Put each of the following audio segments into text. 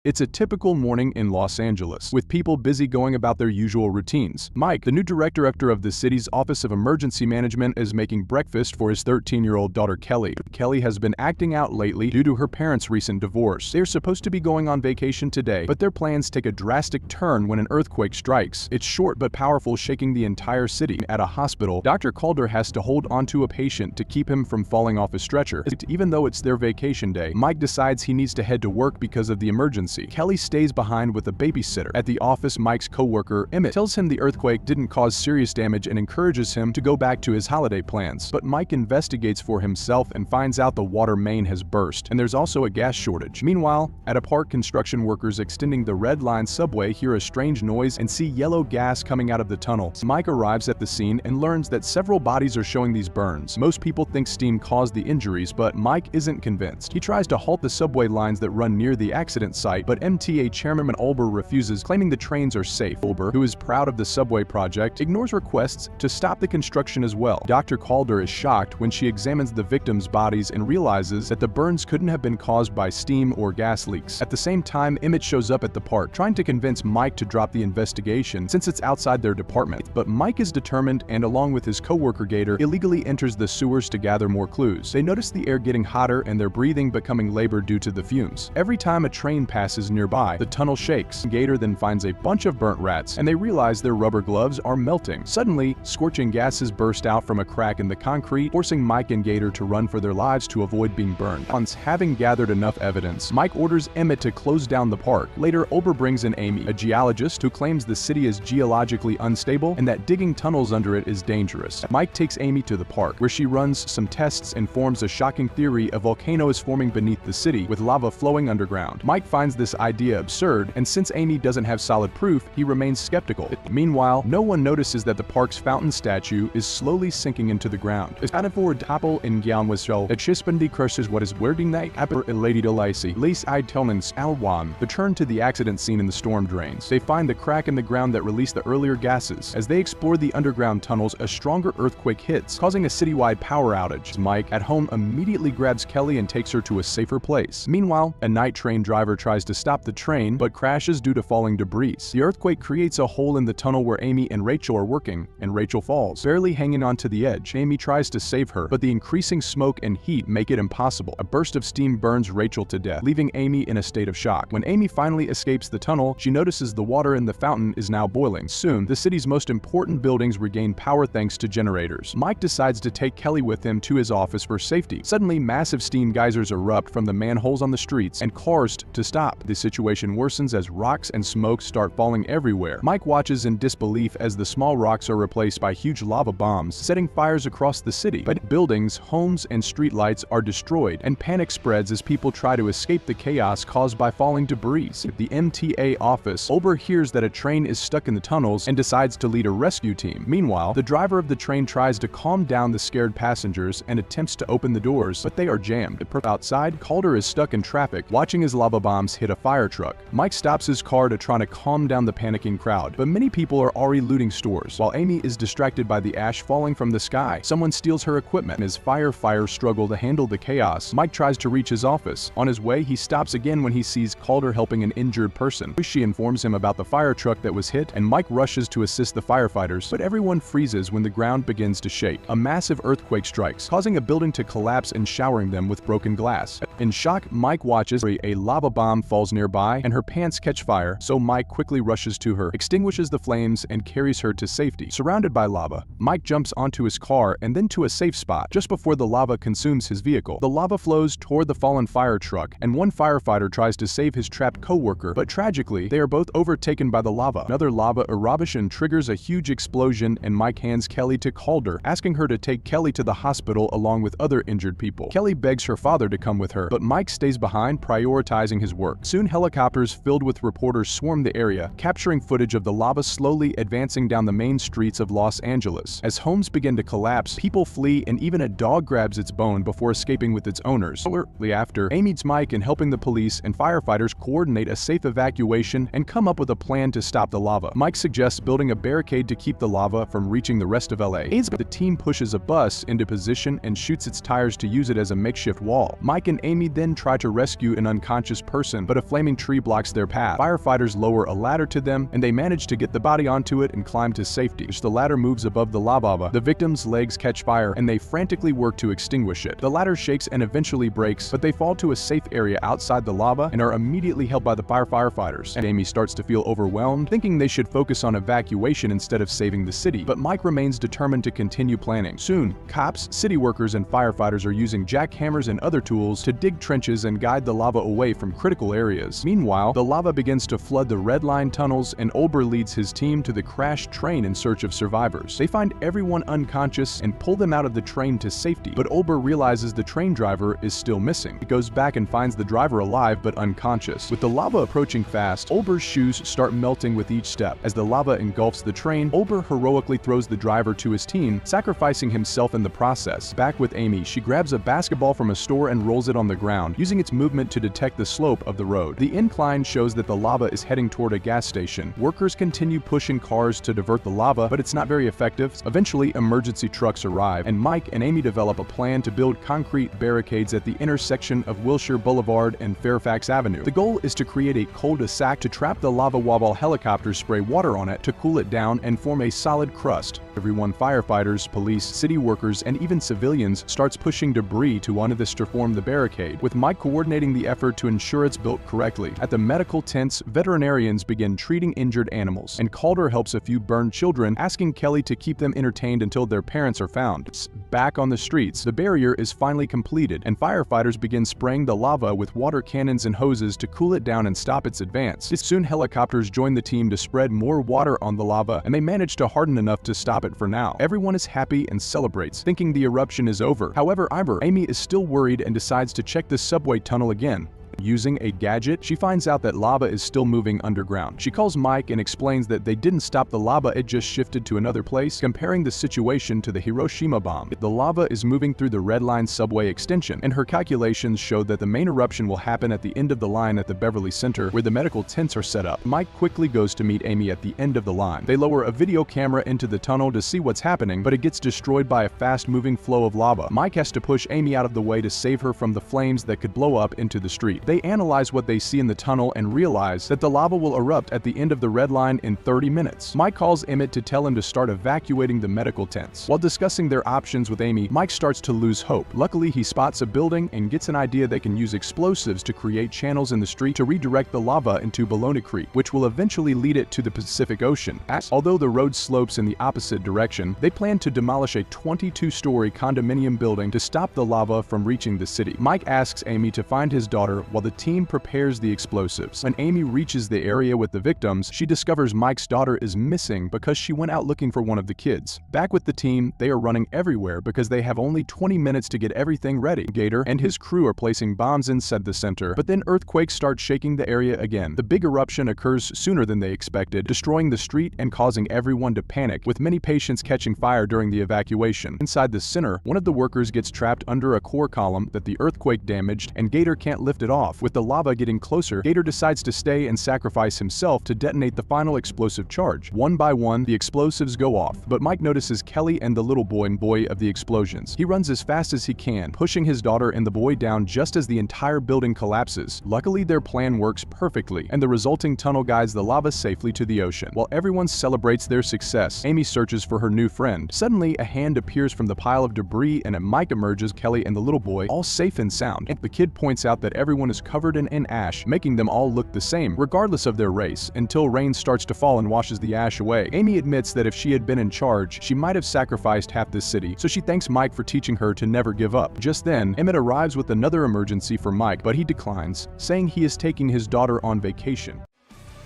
It's a typical morning in Los Angeles, with people busy going about their usual routines. Mike, the new director of the city's Office of Emergency Management, is making breakfast for his 13-year-old daughter Kelly. Kelly has been acting out lately due to her parents' recent divorce. They're supposed to be going on vacation today, but their plans take a drastic turn when an earthquake strikes. It's short but powerful, shaking the entire city. At a hospital, Dr. Calder has to hold onto a patient to keep him from falling off a stretcher. Even though it's their vacation day, Mike decides he needs to head to work because of the emergency. Kelly stays behind with a babysitter. At the office, Mike's co-worker, Emmett, tells him the earthquake didn't cause serious damage and encourages him to go back to his holiday plans. But Mike investigates for himself and finds out the water main has burst, and there's also a gas shortage. Meanwhile, at a park, construction workers extending the Red Line subway hear a strange noise and see yellow gas coming out of the tunnel. Mike arrives at the scene and learns that several bodies are showing these burns. Most people think steam caused the injuries, but Mike isn't convinced. He tries to halt the subway lines that run near the accident site, but MTA Chairman Olber refuses, claiming the trains are safe. Olber, who is proud of the subway project, ignores requests to stop the construction as well. Dr. Calder is shocked when she examines the victims' bodies and realizes that the burns couldn't have been caused by steam or gas leaks. At the same time, Emmett shows up at the park, trying to convince Mike to drop the investigation since it's outside their department. But Mike is determined and, along with his co-worker Gator, illegally enters the sewers to gather more clues. They notice the air getting hotter and their breathing becoming labored due to the fumes. Every time a train passes nearby, the tunnel shakes. Gator then finds a bunch of burnt rats, and they realize their rubber gloves are melting. Suddenly, scorching gases burst out from a crack in the concrete, forcing Mike and Gator to run for their lives to avoid being burned. Once having gathered enough evidence, Mike orders Emmett to close down the park. Later, Olber brings in Amy, a geologist who claims the city is geologically unstable and that digging tunnels under it is dangerous. Mike takes Amy to the park, where she runs some tests and forms a shocking theory a volcano is forming beneath the city, with lava flowing underground. Mike finds this idea absurd, and since Amy doesn't have solid proof, he remains skeptical. Meanwhile, no one notices that the park's fountain statue is slowly sinking into the ground. Voor Tapel in Gjaanwissel, het Chispendi curses what is wording night, Apper Lady Delacy, Lace Eyed Telnans, Alwan, return to the accident scene in the storm drains. They find the crack in the ground that released the earlier gases. As they explore the underground tunnels, a stronger earthquake hits, causing a citywide power outage. Mike, at home, immediately grabs Kelly and takes her to a safer place. Meanwhile, a night train driver tries to stop the train, but crashes due to falling debris. The earthquake creates a hole in the tunnel where Amy and Rachel are working, and Rachel falls. Barely hanging onto the edge, Amy tries to save her, but the increasing smoke and heat make it impossible. A burst of steam burns Rachel to death, leaving Amy in a state of shock. When Amy finally escapes the tunnel, she notices the water in the fountain is now boiling. Soon, the city's most important buildings regain power thanks to generators. Mike decides to take Kelly with him to his office for safety. Suddenly, massive steam geysers erupt from the manholes on the streets, and cars to stop. The situation worsens as rocks and smoke start falling everywhere. Mike watches in disbelief as the small rocks are replaced by huge lava bombs, setting fires across the city. But buildings, homes, and streetlights are destroyed, and panic spreads as people try to escape the chaos caused by falling debris. At the MTA office, Olber hears that a train is stuck in the tunnels and decides to lead a rescue team. Meanwhile, the driver of the train tries to calm down the scared passengers and attempts to open the doors, but they are jammed. Outside, Calder is stuck in traffic, watching as lava bombs hit a fire truck. Mike stops his car to try to calm down the panicking crowd, but many people are already looting stores. While Amy is distracted by the ash falling from the sky, someone steals her equipment. As firefighters struggle to handle the chaos, Mike tries to reach his office. On his way, he stops again when he sees Calder helping an injured person. She informs him about the fire truck that was hit, and Mike rushes to assist the firefighters, but everyone freezes when the ground begins to shake. A massive earthquake strikes, causing a building to collapse and showering them with broken glass. In shock, Mike watches a lava bomb falls nearby, and her pants catch fire, so Mike quickly rushes to her, extinguishes the flames, and carries her to safety. Surrounded by lava, Mike jumps onto his car and then to a safe spot, just before the lava consumes his vehicle. The lava flows toward the fallen fire truck, and one firefighter tries to save his trapped co-worker, but tragically, they are both overtaken by the lava. Another lava eruption triggers a huge explosion, and Mike hands Kelly to Calder, asking her to take Kelly to the hospital along with other injured people. Kelly begs her father to come with her, but Mike stays behind, prioritizing his work. Soon, helicopters filled with reporters swarm the area, capturing footage of the lava slowly advancing down the main streets of Los Angeles. As homes begin to collapse, people flee, and even a dog grabs its bone before escaping with its owners. Shortly after, Amy meets Mike in helping the police and firefighters coordinate a safe evacuation and come up with a plan to stop the lava. Mike suggests building a barricade to keep the lava from reaching the rest of LA. The team pushes a bus into position and shoots its tires to use it as a makeshift wall. Mike and Amy then try to rescue an unconscious person but a flaming tree blocks their path. Firefighters lower a ladder to them, and they manage to get the body onto it and climb to safety. As the ladder moves above the lava, the victim's legs catch fire, and they frantically work to extinguish it. The ladder shakes and eventually breaks, but they fall to a safe area outside the lava and are immediately helped by the firefighters. And Amy starts to feel overwhelmed, thinking they should focus on evacuation instead of saving the city. But Mike remains determined to continue planning. Soon, cops, city workers, and firefighters are using jackhammers and other tools to dig trenches and guide the lava away from critical areas. Meanwhile, the lava begins to flood the Red Line tunnels, and Olber leads his team to the crashed train in search of survivors. They find everyone unconscious and pull them out of the train to safety, but Olber realizes the train driver is still missing. He goes back and finds the driver alive but unconscious. With the lava approaching fast, Olber's shoes start melting with each step. As the lava engulfs the train, Olber heroically throws the driver to his team, sacrificing himself in the process. Back with Amy, she grabs a basketball from a store and rolls it on the ground, using its movement to detect the slope of the road. The incline shows that the lava is heading toward a gas station. Workers continue pushing cars to divert the lava, but it's not very effective. Eventually, emergency trucks arrive, and Mike and Amy develop a plan to build concrete barricades at the intersection of Wilshire Boulevard and Fairfax Avenue. The goal is to create a cul-de-sac to trap the lava while helicopters spray water on it to cool it down and form a solid crust. Everyone, firefighters, police, city workers, and even civilians, starts pushing debris to one of this to form the barricade, with Mike coordinating the effort to ensure it's built correctly. At the medical tents, veterinarians begin treating injured animals, and Calder helps a few burned children, asking Kelly to keep them entertained until their parents are found. Back on the streets, the barrier is finally completed, and firefighters begin spraying the lava with water cannons and hoses to cool it down and stop its advance. Soon, helicopters join the team to spread more water on the lava, and they manage to harden enough to stop it for now. Everyone is happy and celebrates, thinking the eruption is over. However, Amy is still worried and decides to check the subway tunnel again. Using a gadget, she finds out that lava is still moving underground. She calls Mike and explains that they didn't stop the lava, it just shifted to another place, comparing the situation to the Hiroshima bomb. The lava is moving through the Red Line subway extension, and her calculations show that the main eruption will happen at the end of the line at the Beverly Center, where the medical tents are set up. Mike quickly goes to meet Amy at the end of the line. They lower a video camera into the tunnel to see what's happening, but it gets destroyed by a fast-moving flow of lava. Mike has to push Amy out of the way to save her from the flames that could blow up into the street. They analyze what they see in the tunnel and realize that the lava will erupt at the end of the Red Line in 30 minutes. Mike calls Emmett to tell him to start evacuating the medical tents. While discussing their options with Amy, Mike starts to lose hope. Luckily, he spots a building and gets an idea that can use explosives to create channels in the street to redirect the lava into Bologna Creek, which will eventually lead it to the Pacific Ocean. Although the road slopes in the opposite direction, they plan to demolish a 22-story condominium building to stop the lava from reaching the city. Mike asks Amy to find his daughter while the team prepares the explosives. When Amy reaches the area with the victims, she discovers Mike's daughter is missing because she went out looking for one of the kids. Back with the team, they are running everywhere because they have only 20 minutes to get everything ready. Gator and his crew are placing bombs inside the center, but then earthquakes start shaking the area again. The big eruption occurs sooner than they expected, destroying the street and causing everyone to panic, with many patients catching fire during the evacuation. Inside the center, one of the workers gets trapped under a core column that the earthquake damaged, and Gator can't lift it off. With the lava getting closer, Gator decides to stay and sacrifice himself to detonate the final explosive charge. One by one, the explosives go off, but Mike notices Kelly and the little boy of the explosions. He runs as fast as he can, pushing his daughter and the boy down just as the entire building collapses. Luckily, their plan works perfectly, and the resulting tunnel guides the lava safely to the ocean. While everyone celebrates their success, Amy searches for her new friend. Suddenly, a hand appears from the pile of debris and a Mike emerges, Kelly and the little boy, all safe and sound. The kid points out that everyone is covered in ash, making them all look the same, regardless of their race, until rain starts to fall and washes the ash away. Amy admits that if she had been in charge, she might have sacrificed half the city, so she thanks Mike for teaching her to never give up. Just then, Emmett arrives with another emergency for Mike, but he declines, saying he is taking his daughter on vacation.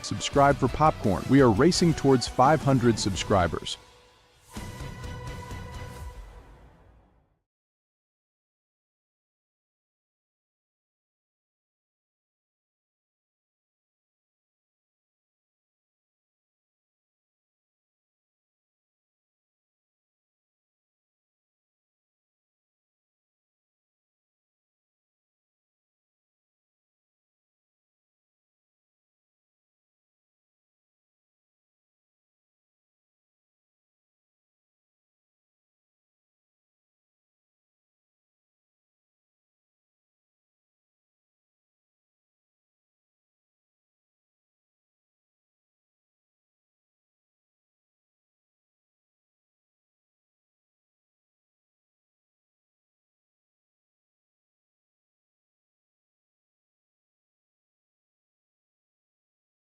Subscribe for popcorn. We are racing towards 500 subscribers.